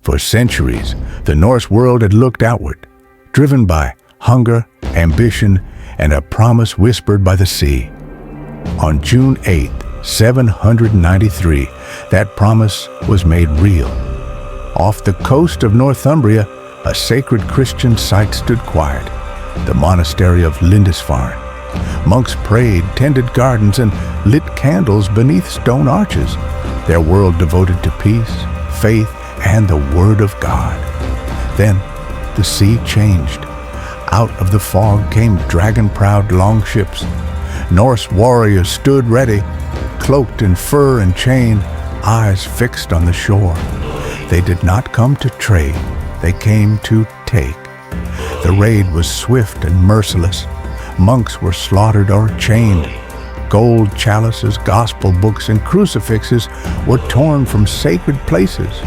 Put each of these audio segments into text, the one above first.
For centuries, the Norse world had looked outward, driven by hunger, ambition, and a promise whispered by the sea. On June 8, 793, that promise was made real. Off the coast of Northumbria, a sacred Christian site stood quiet, the monastery of Lindisfarne. Monks prayed, tended gardens, and lit candles beneath stone arches, their world devoted to peace, faith, and the Word of God. Then the sea changed. Out of the fog came dragon-prowed longships. Norse warriors stood ready, cloaked in fur and chain, eyes fixed on the shore. They did not come to trade, they came to take. The raid was swift and merciless. Monks were slaughtered or chained. Gold chalices, gospel books, and crucifixes were torn from sacred places.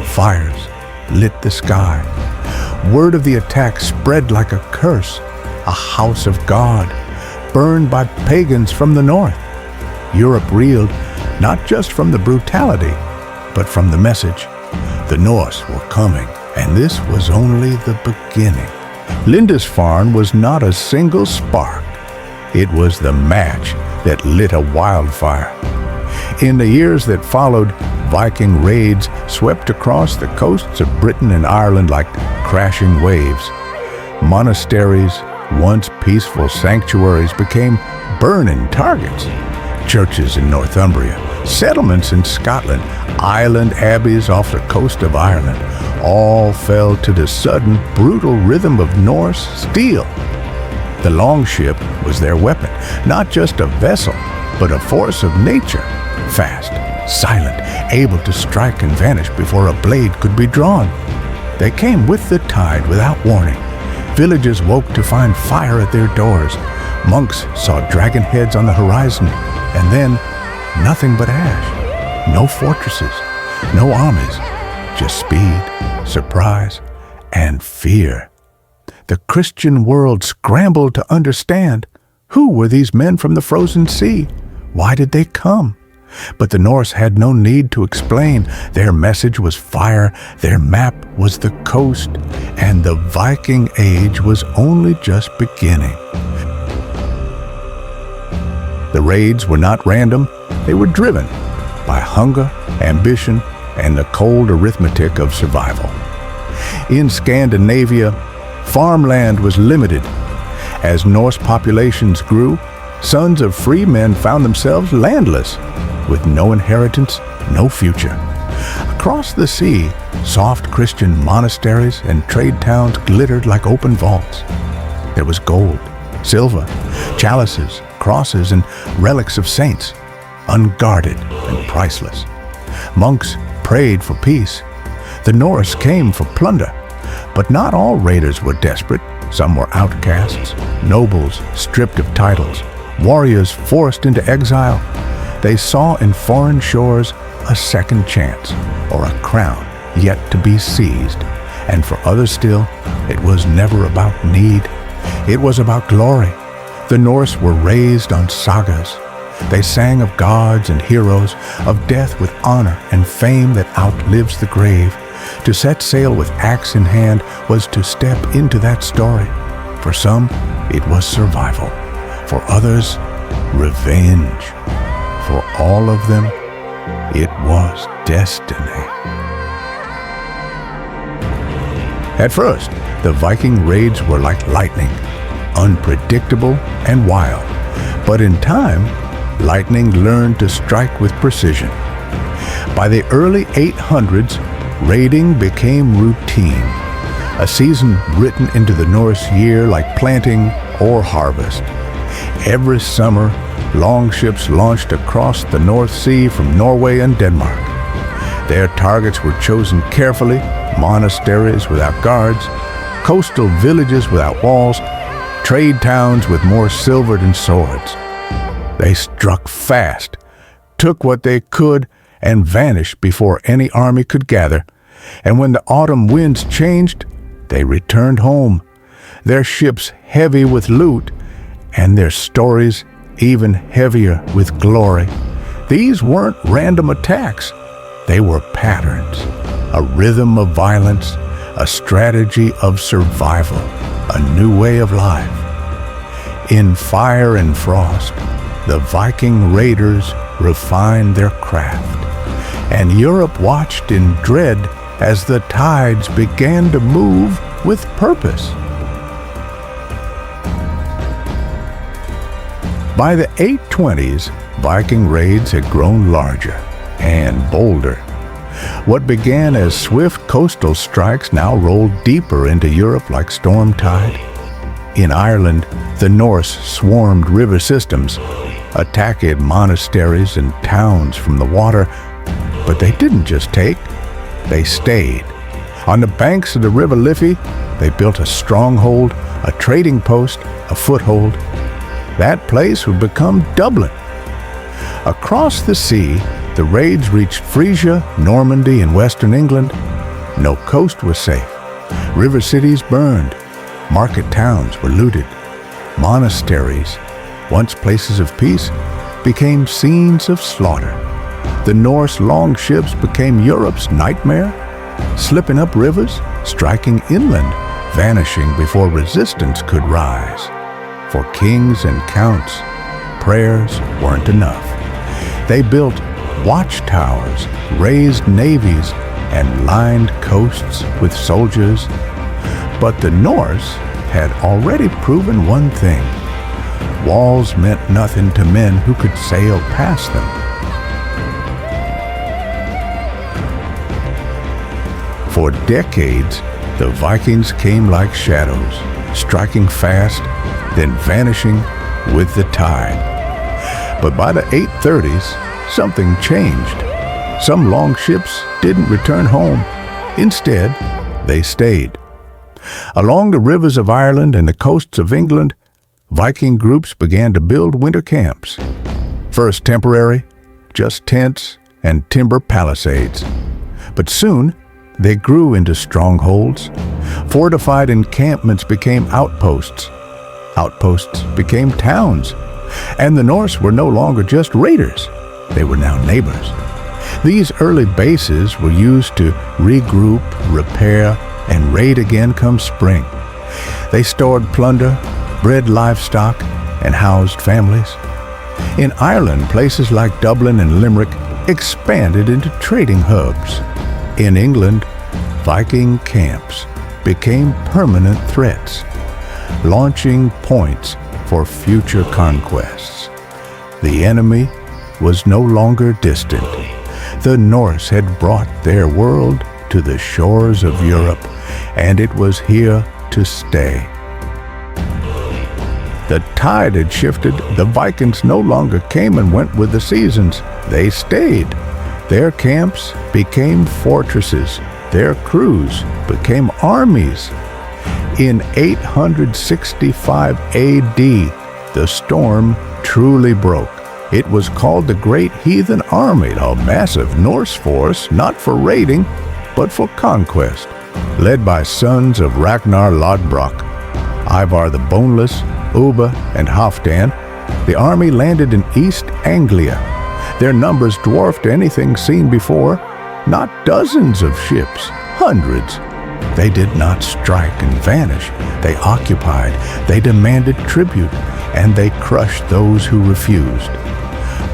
Fires lit the sky. Word of the attack spread like a curse. A house of God, burned by pagans from the north. Europe reeled, not just from the brutality, but from the message. The Norse were coming, and this was only the beginning. Lindisfarne was not a single spark. It was the match that lit a wildfire. In the years that followed, Viking raids swept across the coasts of Britain and Ireland like crashing waves. Monasteries, once peaceful sanctuaries, became burning targets. Churches in Northumbria, settlements in Scotland, island abbeys off the coast of Ireland, all fell to the sudden, brutal rhythm of Norse steel. The longship was their weapon, not just a vessel, but a force of nature, fast, silent, able to strike and vanish before a blade could be drawn. They came with the tide without warning. Villages woke to find fire at their doors. Monks saw dragon heads on the horizon, and then nothing but ash. No fortresses, no armies, just speed, surprise, and fear. The Christian world scrambled to understand who were these men from the frozen sea. Why did they come? But the Norse had no need to explain. Their message was fire, their map was the coast, and the Viking Age was only just beginning. The raids were not random, they were driven by hunger, ambition, and the cold arithmetic of survival. In Scandinavia, farmland was limited. As Norse populations grew, sons of free men found themselves landless, with no inheritance, no future. Across the sea, soft Christian monasteries and trade towns glittered like open vaults. There was gold, silver, chalices, crosses, and relics of saints, unguarded and priceless. Monks prayed for peace. The Norse came for plunder, but not all raiders were desperate. Some were outcasts, nobles stripped of titles, warriors forced into exile. They saw in foreign shores a second chance, or a crown yet to be seized. And for others still, it was never about need. It was about glory. The Norse were raised on sagas. They sang of gods and heroes, of death with honor and fame that outlives the grave. To set sail with axe in hand was to step into that story. For some, it was survival. For others, revenge. For all of them, it was destiny. At first, the Viking raids were like lightning, unpredictable and wild. But in time, lightning learned to strike with precision. By the early 800s, raiding became routine, a season written into the Norse year like planting or harvest. Every summer, longships launched across the North Sea from Norway and Denmark. Their targets were chosen carefully: monasteries without guards, coastal villages without walls, trade towns with more silver than swords. They struck fast, took what they could, and vanished before any army could gather. And when the autumn winds changed, they returned home, their ships heavy with loot, and their stories even heavier with glory. These weren't random attacks. They were patterns, a rhythm of violence, a strategy of survival, a new way of life. In fire and frost, the Viking raiders refined their craft, and Europe watched in dread as the tides began to move with purpose. By the 820s, Viking raids had grown larger and bolder. What began as swift coastal strikes now rolled deeper into Europe like storm tide. In Ireland, the Norse swarmed river systems, attacked monasteries and towns from the water, but they didn't just take, they stayed. On the banks of the River Liffey, they built a stronghold, a trading post, a foothold. That place would become Dublin. Across the sea, the raids reached Frisia, Normandy, and western England. No coast was safe. River cities burned. Market towns were looted. Monasteries, once places of peace, became scenes of slaughter. The Norse longships became Europe's nightmare, slipping up rivers, striking inland, vanishing before resistance could rise. For kings and counts, prayers weren't enough. They built watchtowers, raised navies, and lined coasts with soldiers. But the Norse had already proven one thing. Walls meant nothing to men who could sail past them. For decades, the Vikings came like shadows, striking fast, then vanishing with the tide. But by the 830s, something changed. Some longships didn't return home. Instead, they stayed. Along the rivers of Ireland and the coasts of England, Viking groups began to build winter camps. First temporary, just tents and timber palisades. But soon, they grew into strongholds. Fortified encampments became outposts. Outposts became towns. And the Norse were no longer just raiders. They were now neighbors. These early bases were used to regroup, repair, and raid again come spring. They stored plunder, bred livestock, and housed families. In Ireland, places like Dublin and Limerick expanded into trading hubs. In England, Viking camps became permanent threats, launching points for future conquests. The enemy was no longer distant. The Norse had brought their world to the shores of Europe, and it was here to stay. The tide had shifted. The Vikings no longer came and went with the seasons. They stayed. Their camps became fortresses. Their crews became armies. In 865 AD, the storm truly broke. It was called the Great Heathen Army, a massive Norse force not for raiding, but for conquest. Led by sons of Ragnar Lodbrok, Ivar the Boneless, Ubba, and Halfdan, the army landed in East Anglia. Their numbers dwarfed anything seen before. Not dozens of ships, hundreds. They did not strike and vanish. They occupied, they demanded tribute, and they crushed those who refused.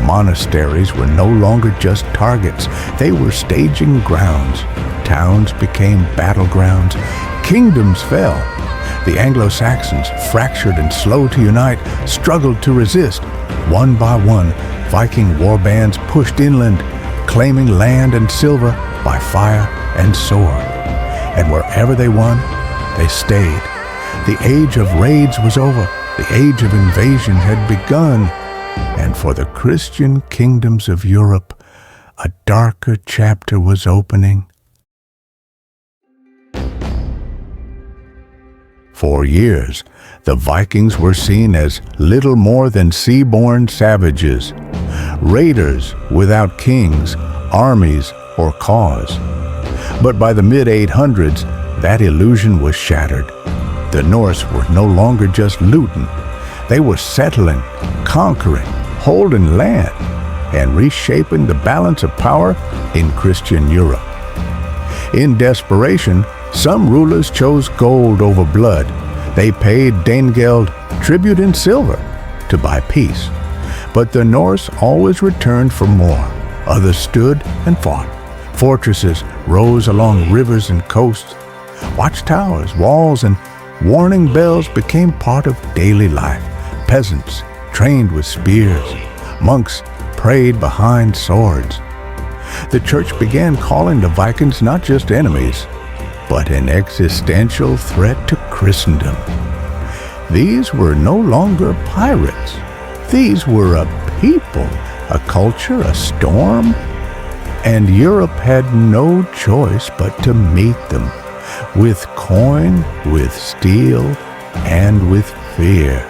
Monasteries were no longer just targets. They were staging grounds. Towns became battlegrounds. Kingdoms fell. The Anglo-Saxons, fractured and slow to unite, struggled to resist. One by one, Viking warbands pushed inland, claiming land and silver by fire and sword. And wherever they won, they stayed. The age of raids was over. The age of invasion had begun. And for the Christian kingdoms of Europe, a darker chapter was opening. For years, the Vikings were seen as little more than sea-born savages, raiders without kings, armies, or cause. But by the mid-800s, that illusion was shattered. The Norse were no longer just looting. They were settling, conquering, holding land, and reshaping the balance of power in Christian Europe. In desperation, some rulers chose gold over blood. They paid Danegeld, tribute in silver, to buy peace. But the Norse always returned for more. Others stood and fought. Fortresses rose along rivers and coasts. Watchtowers, walls, and warning bells became part of daily life. Peasants trained with spears. Monks prayed behind swords. The church began calling the Vikings not just enemies, but an existential threat to Christendom. These were no longer pirates. These were a people, a culture, a storm, and Europe had no choice but to meet them, with coin, with steel, and with fear.